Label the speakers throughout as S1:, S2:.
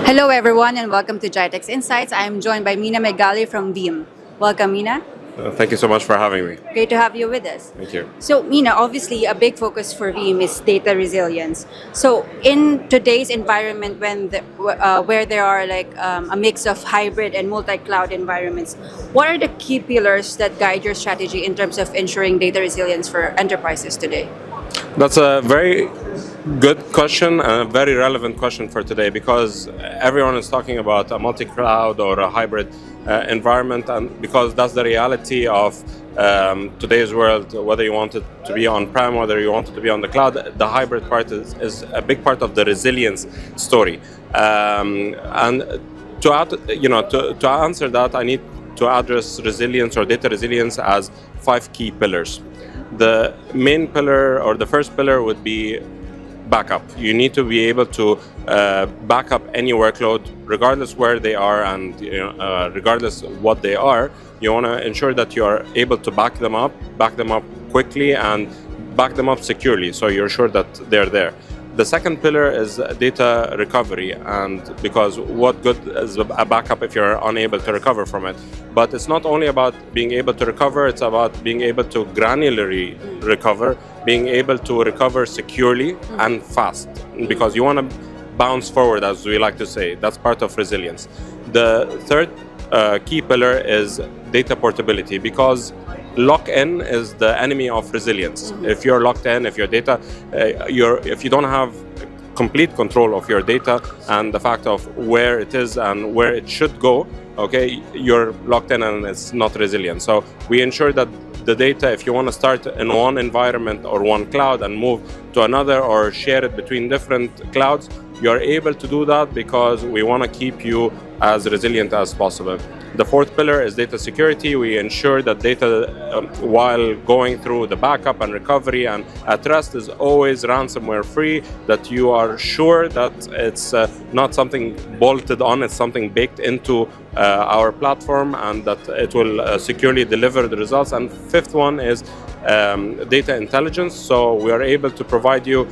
S1: Hello, everyone, and welcome to GITEX Insights. I'm joined by Mena Migally from Veeam. Welcome, Mena.
S2: Thank you so much for having me.
S1: Great to have you with us.
S2: Thank you.
S1: So, Mena, obviously, a big focus for Veeam is data resilience. So, in today's environment, where there are a mix of hybrid and multi-cloud environments, what are the key pillars that guide your strategy in terms of ensuring data resilience for enterprises today?
S2: That's a very good question and a very relevant question for today because everyone is talking about a multi-cloud or a hybrid environment, and because that's the reality of today's world, whether you want it to be on-prem, whether you want it to be on the cloud, the hybrid part is a big part of the resilience story. And to answer that, I need to address resilience or data resilience as 5 key pillars. The main pillar or the first pillar would be backup. You need to be able to back up any workload, regardless where they are and regardless what they are. You want to ensure that you are able to back them up quickly, and back them up securely, so you're sure that they're there. The second pillar is data recovery, and because what good is a backup if you're unable to recover from it? But it's not only about being able to recover, it's about being able to granularly recover, being able to recover securely and fast, because you want to bounce forward, as we like to say. That's part of resilience. The third key pillar is data portability, because lock-in is the enemy of resilience. If you're locked in, if your data, if you don't have complete control of your data and the fact of where it is and where it should go, okay, you're locked in and it's not resilient. So we ensure that the data, if you want to start in one environment or one cloud and move to another or share it between different clouds, you're able to do that because we want to keep you as resilient as possible. The fourth pillar is data security. We ensure that data, while going through the backup and recovery and at rest, is always ransomware free, that you are sure that it's not something bolted on, it's something baked into our platform, and that it will securely deliver the results. And fifth one is data intelligence. So we are able to provide you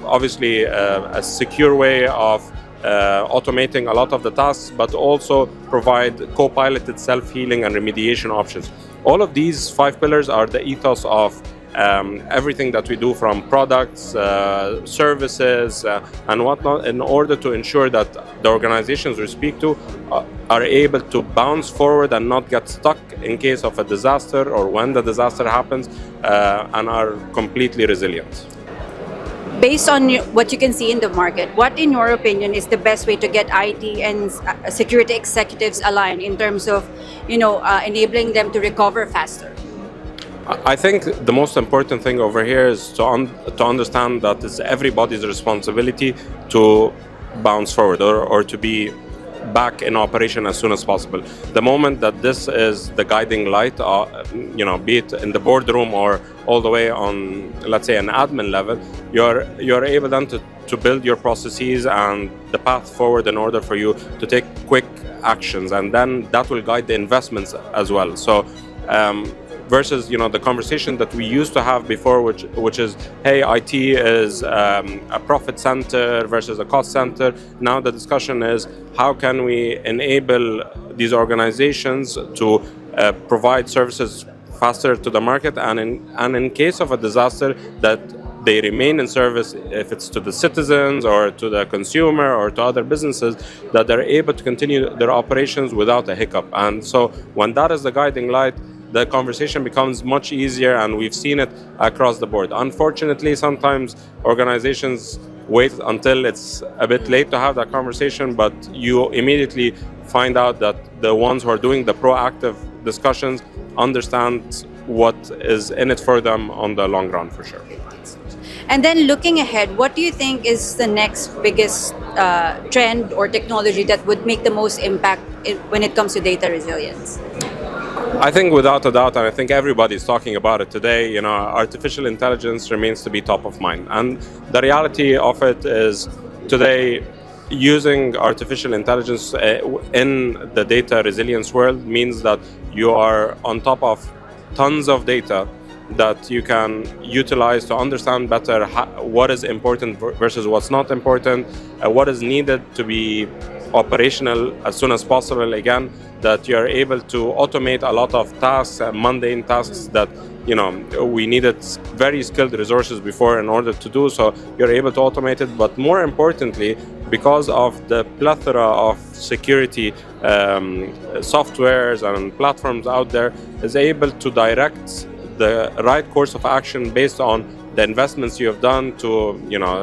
S2: obviously a secure way of automating a lot of the tasks, but also provide co-piloted self-healing and remediation options. All of these 5 pillars are the ethos of everything that we do, from products, services, and whatnot, in order to ensure that the organizations we speak to are able to bounce forward and not get stuck in case of a disaster or when the disaster happens, and are completely resilient.
S1: Based on what you can see in the market, what, in your opinion, is the best way to get IT and security executives aligned in terms of, enabling them to recover faster?
S2: I think the most important thing over here is to understand that it's everybody's responsibility to bounce forward or to be back in operation as soon as possible. The moment that this is the guiding light, be it in the boardroom or all the way on, let's say, an admin level, you're able then to build your processes and the path forward in order for you to take quick actions, and then that will guide the investments as well. So versus the conversation that we used to have before, which is, hey, IT is a profit center versus a cost center. Now the discussion is, how can we enable these organizations to provide services faster to the market, and in case of a disaster, that they remain in service, if it's to the citizens or to the consumer or to other businesses, that they're able to continue their operations without a hiccup. And so when that is the guiding light, the conversation becomes much easier, and we've seen it across the board. Unfortunately, sometimes organizations wait until it's a bit late to have that conversation, but you immediately find out that the ones who are doing the proactive discussions understand what is in it for them on the long run, for sure.
S1: And then looking ahead, what do you think is the next biggest trend or technology that would make the most impact when it comes to data resilience?
S2: I think without a doubt, and I think everybody's talking about it today, artificial intelligence remains to be top of mind. And the reality of it is, today, using artificial intelligence in the data resilience world means that you are on top of tons of data that you can utilize to understand better what is important versus what's not important, what is needed to be operational as soon as possible. Again, that you're able to automate a lot of tasks, mundane tasks that we needed very skilled resources before in order to do. So you're able to automate it, but more importantly, because of the plethora of security softwares and platforms out there, is able to direct the right course of action based on the investments you have done to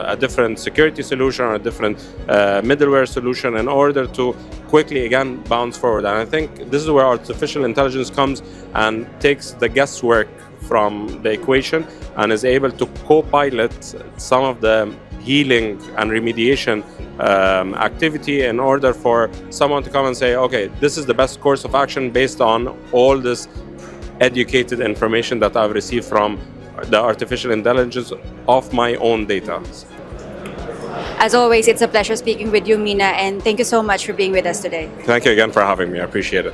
S2: a different security solution or a different middleware solution in order to quickly again bounce forward. And I think this is where artificial intelligence comes and takes the guesswork from the equation and is able to co-pilot some of the healing and remediation activity in order for someone to come and say, okay, this is the best course of action based on all this educated information that I've received from the artificial intelligence of my own data.
S1: As always, it's a pleasure speaking with you, Mena, and thank you so much for being with us today.
S2: Thank you again for having me. I appreciate it.